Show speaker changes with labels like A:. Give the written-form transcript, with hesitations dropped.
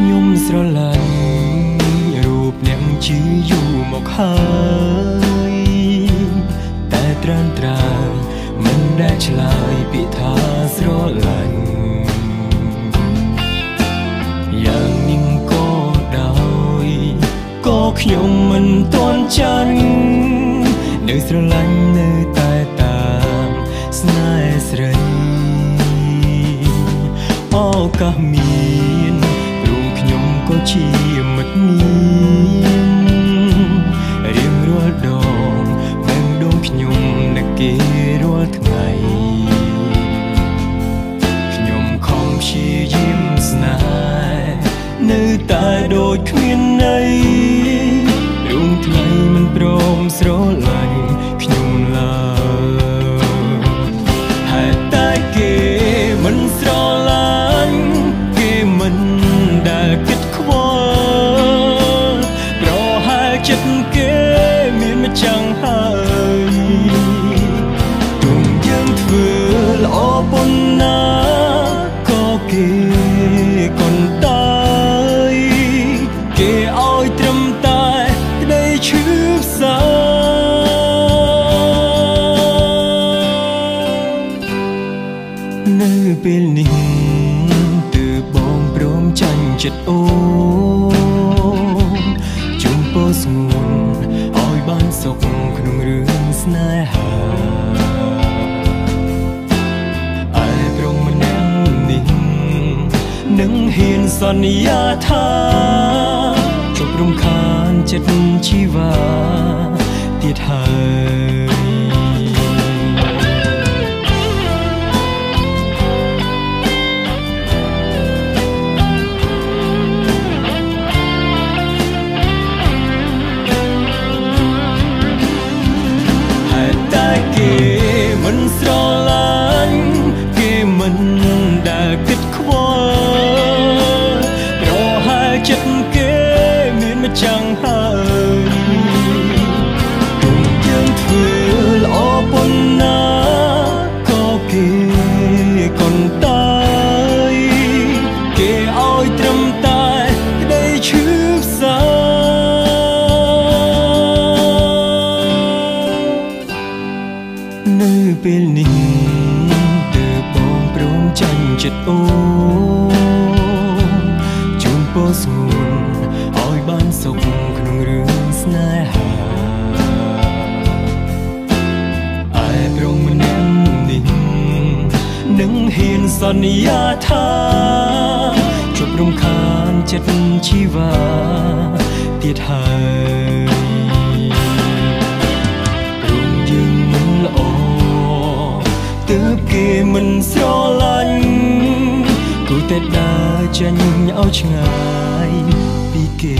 A: ខ្ញុំស្រឡាញ់រូបអ្នកជាយូរមកហើយតែត្រានត្រើយមិនដែលឆ្លើយពាក្យថាស្រឡាញ់យ៉ាងនេះក៏ដោយក៏ខ្ញុំមិនទាន់ចាញ់នៅស្រឡាញ់នៅតែតាមស្នេហ៍ស្រីឱកាសមានព្រមខ្ញុំក៏ជាមិត្តនាងរៀងរាល់ដងបែងដងខ្ញុំនឹកគេរាល់ថ្ងៃខ្ញុំខំព្យាយាមស្នេហ៍នៅតែដូចគ្មានន័យរួងថ្ងៃមិនព្រមស្រឡាញ់ខ្ញុំឡើយហេតុតែគេមិនស្រឡាញ់គេមិនដែលគិតខ្វល់ប្រហែលចិត្តគេមានម្ចាំងហើយទុំយើងធ្វើល្អប៉ុណ្ណាក៏គេកូនតាយគេឲ្យត្រឹមតែក្តីឈឺផ្សានៅពេលនេះទើបបងព្រមចាញ់ចិត្តអូជុំពោស្ងួនឲ្យបានសុខក្នុងរឿងស្នេហាឯព្រមម្នាក់នេះនឹងហ៊ានសន្យាថាជប់រំខានចិត្តជីវ៉ាទៀតហើយមិនស្រឡាញ់គេមិនដែលគិតខ្វល់ប្រហែលចិត្តគេមានម្ចាំងហើយទុំយើងធ្វើល្អប៉ុណ្ណាក៏គេកូនតាយគេឲ្យត្រឹមតែក្តីឈឺផ្សានៅពេលនេះទើបបងព្រមចាញ់ចិត្តអូជូនពោស្ងួនឲ្យបានសុខក្នុងរឿងស្នេហាឯព្រមម្នាក់នេះនឹងហ៊ានសន្យាថាជប់រំខានចិត្តជីវ៉ាទៀតហើយទើបគេមិនស្រឡាញ់គូតែដើរចេញឲ្យឆ្ងាយពីគេ